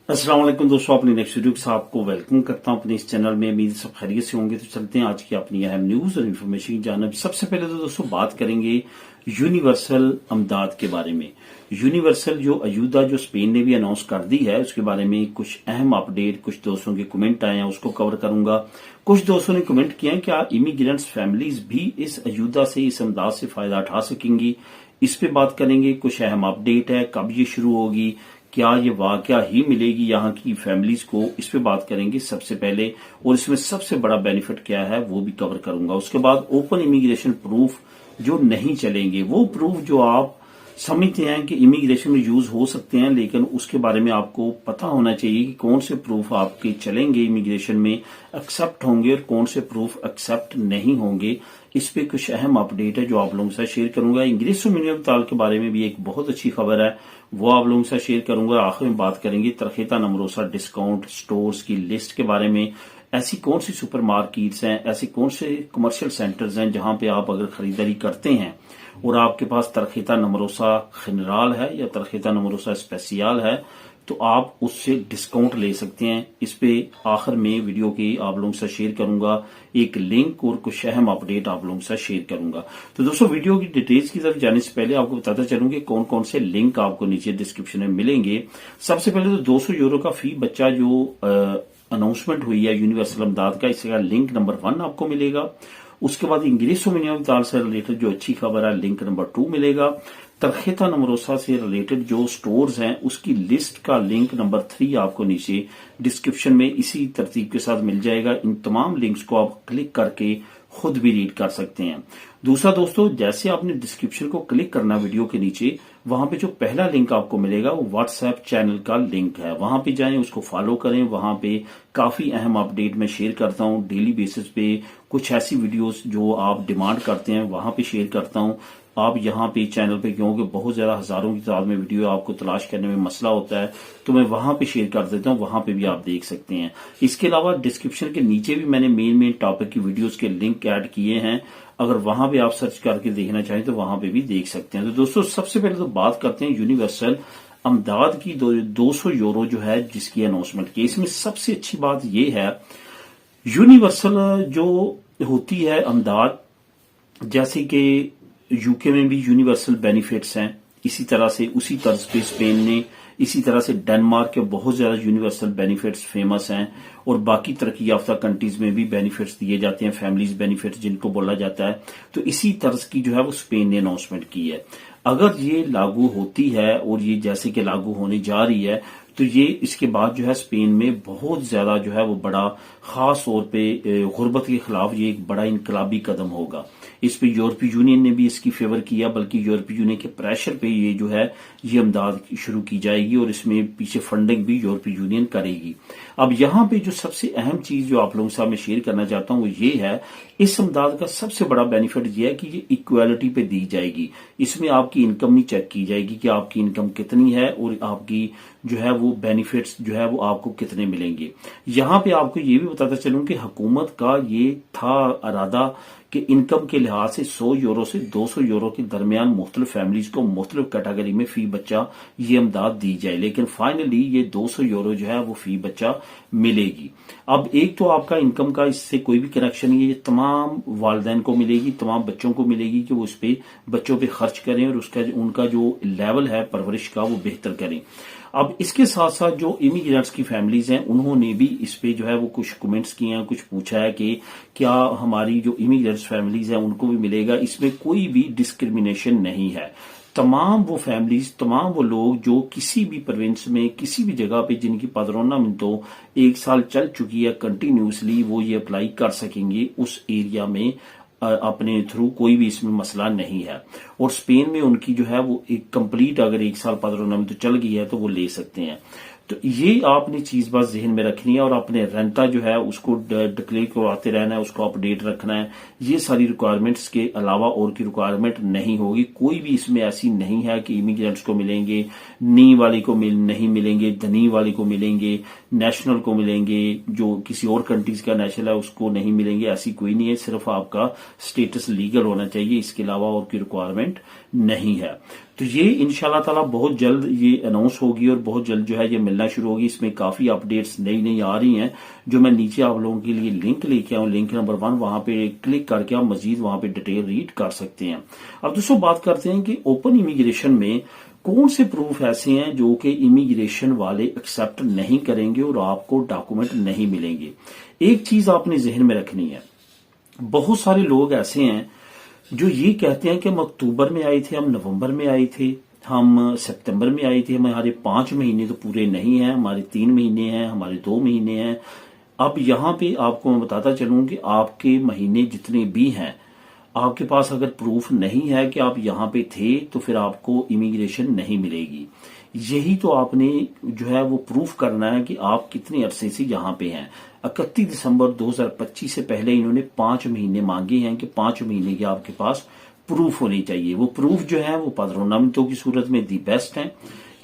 अस्सलाम वालेकुम दोस्तों, अपनी नेक्स्ट वीडियो के साथ आपको वेलकम करता हूं अपने इस चैनल में। उम्मीद सब खैरियत से होंगे। तो चलते हैं आज की अपनी अहम न्यूज और इन्फॉर्मेशन की जानब। सबसे पहले तो दोस्तों बात करेंगे यूनिवर्सल अमदाद के बारे में। यूनिवर्सल जो अयूदा जो स्पेन ने भी अनाउंस कर दी है, उसके बारे में कुछ अहम अपडेट, कुछ दोस्तों के कमेंट आए हैं, उसको कवर करूंगा। कुछ दोस्तों ने कमेंट किया है क्या इमिग्रेंट्स फैमिलीज भी इस अयूदा से, इस अमदाद से फायदा उठा सकेंगी, इस पे बात करेंगे। कुछ अहम अपडेट है, कब ये शुरू होगी, क्या ये वाकया ही मिलेगी यहाँ की फैमिलीज को, इस पे बात करेंगे सबसे पहले। और इसमें सबसे बड़ा बेनिफिट क्या है वो भी कवर करूंगा। उसके बाद ओपन इमिग्रेशन प्रूफ जो नहीं चलेंगे, वो प्रूफ जो आप समझते हैं कि इमिग्रेशन में यूज हो सकते हैं, लेकिन उसके बारे में आपको पता होना चाहिए कि कौन से प्रूफ आपके चलेंगे, इमिग्रेशन में एक्सेप्ट होंगे और कौन से प्रूफ एक्सेप्ट नहीं होंगे। इस पे कुछ अहम अपडेट है जो आप लोगों के साथ शेयर करूंगा। इंग्रेसो मिनिमम ताल के बारे में भी एक बहुत अच्छी खबर है, वो आप लोगों के साथ शेयर करूंगा। आखिर में बात करेंगे तरखेता नमरोसा डिस्काउंट स्टोर्स की लिस्ट के बारे में। ऐसी कौन सी सुपर मार्केट्स हैं, ऐसे कौन से कमर्शियल सेंटर्स हैं जहां पे आप अगर खरीदारी करते हैं और आपके पास तरखेता नमरोसा खनराल है या तरखेता नमरोसा स्पेसियल है, तो आप उससे डिस्काउंट ले सकते हैं। इस पे आखिर में वीडियो की आप लोगों से शेयर करूंगा एक लिंक और कुछ अहम अपडेट आप लोगों से शेयर करूंगा। तो दोस्तों वीडियो की डिटेल्स की तरफ जाने से पहले आपको बताता चलूं कि कौन कौन से लिंक आपको नीचे डिस्क्रिप्शन में मिलेंगे। सबसे पहले तो 200 यूरो का फी बच्चा जो अनाउंसमेंट हुई है यूनिवर्सल अमदाद का, इसका लिंक नंबर 1 आपको मिलेगा। उसके बाद इंग्रेसो मिनिमम ताल से रिलेटेड जो अच्छी खबर है, लिंक नंबर 2 मिलेगा। तरखेता नमरोसा से रिलेटेड जो स्टोर्स हैं उसकी लिस्ट का लिंक नंबर 3 आपको नीचे डिस्क्रिप्शन में इसी तरतीब के साथ मिल जाएगा। इन तमाम लिंक्स को आप क्लिक करके खुद भी रीड कर सकते हैं। दूसरा दोस्तों, जैसे आपने डिस्क्रिप्शन को क्लिक करना वीडियो के नीचे, वहां पे जो पहला लिंक आपको मिलेगा वो व्हाट्सएप चैनल का लिंक है। वहां पे जाएं, उसको फॉलो करें। वहां पे काफी अहम अपडेट मैं शेयर करता हूं डेली बेसिस पे। कुछ ऐसी वीडियोस जो आप डिमांड करते हैं वहां पे शेयर करता हूं। आप यहाँ पे चैनल पे, क्योंकि बहुत ज्यादा हजारों की तादाद में वीडियो आपको तलाश करने में मसला होता है, तो मैं वहां पे शेयर कर देता हूँ। वहां पे भी आप देख सकते हैं। इसके अलावा डिस्क्रिप्शन के नीचे भी मैंने मेन टॉपिक की वीडियोस के लिंक ऐड किए हैं। अगर वहां पे आप सर्च करके देखना चाहें तो वहां पे भी देख सकते हैं। तो दोस्तों सबसे पहले तो बात करते हैं यूनिवर्सल अमदाद की। 200 यूरो जो है जिसकी अनाउंसमेंट की, इसमें सबसे अच्छी बात यह है यूनिवर्सल जो होती है अमदाद, जैसे कि यूके में भी यूनिवर्सल बेनिफिट्स हैं, इसी तरह से उसी तर्ज पे स्पेन ने, इसी तरह से डेनमार्क के बहुत ज्यादा यूनिवर्सल बेनिफिट्स फेमस हैं। और बाकी तरक्की याफ्ता कंट्रीज में भी बेनिफिट्स दिए जाते हैं, फैमिलीज बेनिफिट्स जिनको बोला जाता है। तो इसी तर्ज की जो है वो स्पेन ने अनाउंसमेंट की है। अगर ये लागू होती है और ये जैसे कि लागू होने जा रही है, तो ये इसके बाद जो है स्पेन में बहुत ज्यादा जो है वो बड़ा, खास तौर पे गुर्बत के खिलाफ ये एक बड़ा इनकलाबी कदम होगा। इस पे यूरोपीय यूनियन ने भी इसकी फेवर किया, बल्कि यूरोपीय यूनियन के प्रेशर पे ये जो है ये अमदाद शुरू की जाएगी और इसमें पीछे फंडिंग भी यूरोपीय यूनियन करेगी। अब यहाँ पे जो सबसे अहम चीज जो आप लोगों से मैं शेयर करना चाहता हूँ वो ये है, इस अमदाद का सबसे बड़ा बेनिफिट ये है कि ये इक्वालिटी पे दी जाएगी। इसमें आपकी इनकम नहीं चेक की जाएगी कि आपकी इनकम कितनी है और आपकी जो है वो बेनिफिट्स जो है वो आपको कितने मिलेंगे। यहाँ पे आपको ये भी बताता चलूं कि हुकूमत का ये था इरादा कि इनकम के लिहाज से 100 यूरो से 200 यूरो के दरमियान मुख्तलिफ फैमिलीज को मुख्तलिफ कैटेगरी में फी बच्चा ये अमदाद दी जाए, लेकिन फाइनली ये 200 यूरो जो है वो फी बच्चा मिलेगी। अब एक तो आपका इनकम का इससे कोई भी कनेक्शन नहीं है, ये तमाम वालिदैन को मिलेगी, तमाम बच्चों को मिलेगी कि वो इस पे बच्चों पे खर्च करें और उसका उनका जो लेवल है परवरिश का वो बेहतर करें। अब इसके साथ साथ जो इमिग्रेंट्स की फैमिलीज हैं उन्होंने भी इस पे जो है वो कुछ कमेंट्स किए हैं, कुछ पूछा है कि क्या हमारी जो इमिग्रेंट्स फैमिलीज हैं उनको भी मिलेगा। इसमें कोई भी डिस्क्रिमिनेशन नहीं है। तमाम वो फैमिलीज, तमाम वो लोग जो किसी भी प्रोविंस में, किसी भी जगह पे जिनकी पदरोना मिनटों 1 साल चल चुकी है कंटिन्यूसली, वो ये अप्लाई कर सकेंगे उस एरिया में अपने थ्रू। कोई भी इसमें मसला नहीं है। और स्पेन में उनकी जो है वो एक कंप्लीट, अगर 1 साल पदरोना में तो चल गई है तो वो ले सकते हैं। तो ये आपने चीज बस जहन में रखनी है और अपने रेंटा जो है उसको डिक्लेयर करवाते रहना है, उसको अपडेट रखना है। ये सारी रिक्वायरमेंट्स के अलावा और की रिक्वायरमेंट नहीं होगी। कोई भी इसमें ऐसी नहीं है कि इमिग्रेंट्स को मिलेंगे, नी वाले को नहीं मिलेंगे, धनी वाले को मिलेंगे, नेशनल को मिलेंगे, जो किसी और कंट्रीज का नेशनल है उसको नहीं मिलेंगे, ऐसी कोई नहीं है। सिर्फ आपका स्टेटस लीगल होना चाहिए, इसके अलावा और कोई रिक्वायरमेंट नहीं है। तो ये इंशाल्लाह ताला बहुत जल्द ये अनाउंस होगी और बहुत जल्द जो है ये मिलना शुरू होगी। इसमें काफी अपडेट्स नई नई आ रही हैं, जो मैं नीचे आप लोगों के लिए लिंक लेके आऊं, लिंक नंबर 1, वहां पे क्लिक करके आप मजीद वहां पे डिटेल रीड कर सकते हैं। अब दोस्तों बात करते हैं कि ओपन इमिग्रेशन में कौन से प्रूफ ऐसे हैं जो कि इमिग्रेशन वाले एक्सेप्ट नहीं करेंगे और आपको डॉक्यूमेंट नहीं मिलेंगे। एक चीज आपने जहन में रखनी है, बहुत सारे लोग ऐसे हैं जो ये कहते हैं कि हम अक्टूबर में आए थे, हम नवंबर में आए थे, हम सितंबर में आए थे, हमारे 5 महीने तो पूरे नहीं हैं, हमारे 3 महीने हैं, हमारे 2 महीने हैं। अब यहां पे आपको मैं बताता चलूं कि आपके महीने जितने भी हैं, आपके पास अगर प्रूफ नहीं है कि आप यहां पे थे तो फिर आपको इमिग्रेशन नहीं मिलेगी। यही तो आपने जो है वो प्रूफ करना है कि आप कितने अरसे से यहां पे हैं। 31 दिसंबर 2025 से पहले इन्होंने 5 महीने मांगे हैं कि 5 महीने के आपके पास प्रूफ होनी चाहिए। वो प्रूफ जो है वो पदरोनामितों की सूरत में दी बेस्ट है।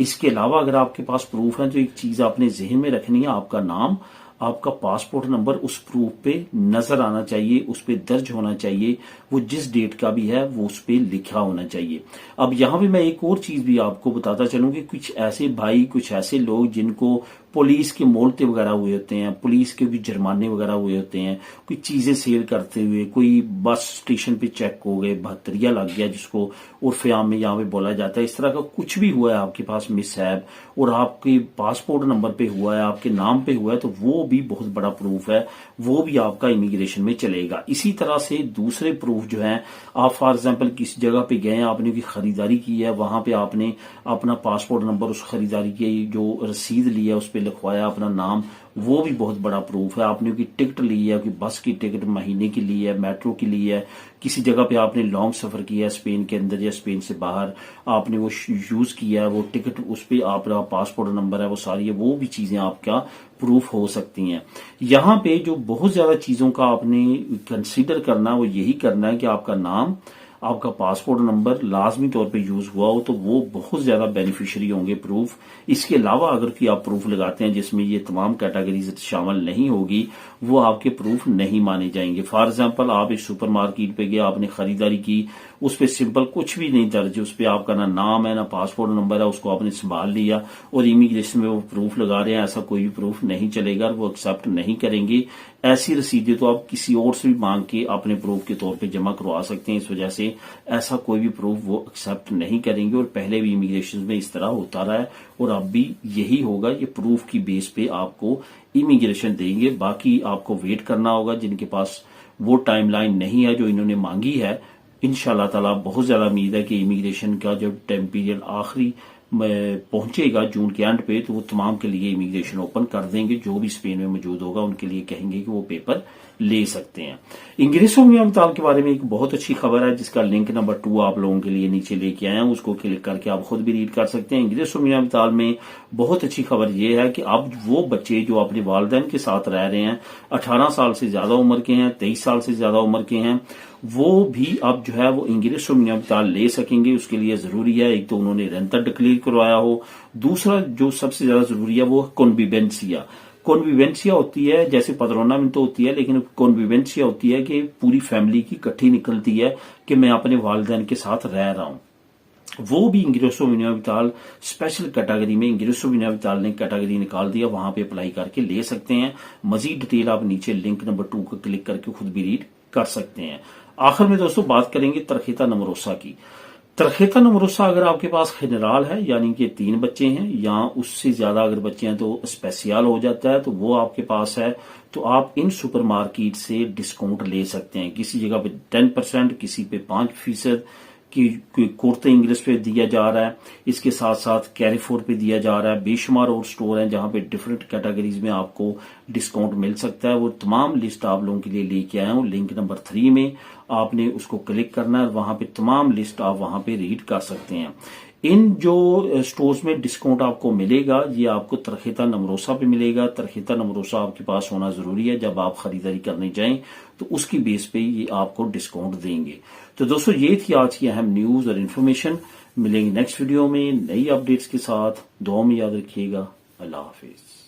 इसके अलावा अगर आपके पास प्रूफ है तो एक चीज आपने जहन में रखनी है, आपका नाम, आपका पासपोर्ट नंबर उस प्रूफ पे नजर आना चाहिए, उस पे दर्ज होना चाहिए, वो जिस डेट का भी है वो उस पे लिखा होना चाहिए। अब यहां पे मैं एक और चीज भी आपको बताता चलूं कि कुछ ऐसे भाई, कुछ ऐसे लोग जिनको पुलिस के मोलते वगैरह हुए होते हैं, पुलिस के भी जुर्माने वगैरह हुए होते हैं, कोई चीजें सेल करते हुए, कोई बस स्टेशन पे चेक हो गए, 72 लग गया जिसको उर्फ आम में यहाँ पे बोला जाता है, इस तरह का कुछ भी हुआ है आपके पास मिसहैप और आपके पासपोर्ट नंबर पे हुआ है, आपके नाम पे हुआ है, तो वो भी बहुत बड़ा प्रूफ है, वो भी आपका इमिग्रेशन में चलेगा। इसी तरह से दूसरे प्रूफ जो है, आप फॉर एग्जाम्पल किसी जगह पे गए, आपने कोई खरीदारी की है, वहां पे आपने अपना पासपोर्ट नंबर, उस खरीदारी की जो रसीद ली है उस पर लिखवाया अपना नाम, वो भी बहुत बड़ा प्रूफ है। आपने कोई टिकट ली है, कोई बस की टिकट महीने की ली है, मेट्रो की ली है, किसी जगह पे आपने लॉन्ग सफर किया है, स्पेन के अंदर या स्पेन से बाहर, आपने वो यूज किया है, वो टिकट उस पर आपका पासपोर्ट नंबर है, वो सारी है, वो भी चीजें आपका प्रूफ हो सकती हैं। यहां पे जो बहुत ज्यादा चीजों का आपने कंसीडर करना, वो यही करना है कि आपका नाम, आपका पासपोर्ट नंबर लाजमी तौर पे यूज हुआ हो, तो वो बहुत ज्यादा बेनिफिशियरी होंगे प्रूफ। इसके अलावा अगर कोई आप प्रूफ लगाते हैं जिसमें ये तमाम कैटेगरीज शामिल नहीं होगी, वो आपके प्रूफ नहीं माने जाएंगे। फॉर एग्जाम्पल आप इस सुपरमार्केट पे गए, आपने खरीदारी की, उस पर सिंपल कुछ भी नहीं दर्ज, उस पर आपका ना नाम है ना पासपोर्ट नंबर है, उसको आपने संभाल लिया और इमिग्रेशन में वो प्रूफ लगा रहे हैं, ऐसा कोई भी प्रूफ नहीं चलेगा, वो एक्सेप्ट नहीं करेंगे। ऐसी रसीदें तो आप किसी और से भी मांग के अपने प्रूफ के तौर पे जमा करवा सकते हैं। इस वजह से ऐसा कोई भी प्रूफ वो एक्सेप्ट नहीं करेंगे और पहले भी इमिग्रेशन में इस तरह होता रहा है और अब भी यही होगा। ये प्रूफ की बेस पे आपको इमिग्रेशन देंगे। बाकी आपको वेट करना होगा, जिनके पास वो टाइमलाइन नहीं है जो इन्होंने मांगी है। इंशाल्लाह ताला बहुत ज्यादा उम्मीद है कि इमिग्रेशन का जो टाइम पीरियड आखिरी पहुंचेगा जून के एंड पे, तो वो तमाम के लिए इमिग्रेशन ओपन कर देंगे। जो भी स्पेन में मौजूद होगा उनके लिए कहेंगे कि वो पेपर ले सकते हैं। इंग्रेसो मियां के बारे में एक बहुत अच्छी खबर है जिसका लिंक नंबर 2 आप लोगों के लिए नीचे लेके आया हूं, उसको क्लिक करके आप खुद भी रीड कर सकते हैं। इंग्रेसो मियां में बहुत अच्छी खबर यह है कि अब वो बच्चे जो अपने वालिदैन के साथ रह रहे हैं, 18 साल से ज्यादा उम्र के हैं, 23 साल से ज्यादा उम्र के हैं, वो भी अब जो है वो इंग्रेसो मियां ले सकेंगे। उसके लिए जरूरी है एक तो उन्होंने रेंटर डिक्लेयर करवाया हो, दूसरा जो सबसे ज्यादा जरूरी है वो कॉन्विवेंसिया। कॉन्विवेंसिया होती है जैसे पदरोना में तो होती है, लेकिन कॉन्विवेंसिया होती है कि पूरी फैमिली की इकट्ठी निकलती है कि मैं अपने वालिदैन के साथ रह रहा हूं। वो भी इंग्रेसो मियां स्पेशल कैटेगरी में इंग्रेसो मियां ने कैटेगरी निकाल दिया, वहां पे अप्लाई करके ले सकते हैं। मजीद डिटेल आप नीचे लिंक नंबर 2 को क्लिक करके खुद भी रीड कर सकते हैं। आखिर में दोस्तों बात करेंगे तरखेता नमरोसा की। तरखेता नमरोसा अगर आपके पास जनरल है यानी कि 3 बच्चे हैं या उससे ज्यादा अगर बच्चे हैं तो स्पेशल हो जाता है, तो वो आपके पास है तो आप इन सुपरमार्केट से डिस्काउंट ले सकते हैं। किसी जगह पे 10%, किसी पे 5% की कुर्ते इंग्लिश पे दिया जा रहा है, इसके साथ साथ कैरीफोर पे दिया जा रहा है। बेशुमार और स्टोर हैं जहां पे डिफरेंट कैटेगरीज में आपको डिस्काउंट मिल सकता है। वो तमाम लिस्ट आप लोगों के लिए लेके आया हूं, लिंक नंबर 3 में आपने उसको क्लिक करना है और वहां पे तमाम लिस्ट आप वहां पे रीड कर सकते हैं। इन जो स्टोर्स में डिस्काउंट आपको मिलेगा ये आपको तरखेता नमरोसा पे मिलेगा। तरखेता नमरोसा आपके पास होना जरूरी है, जब आप खरीदारी करने जाएं तो उसकी बेस पे ये आपको डिस्काउंट देंगे। तो दोस्तों ये थी आज की अहम न्यूज और इन्फॉर्मेशन। मिलेंगे नेक्स्ट वीडियो में नई अपडेट्स के साथ। दुआ में याद रखिएगा। अल्लाह हाफिज।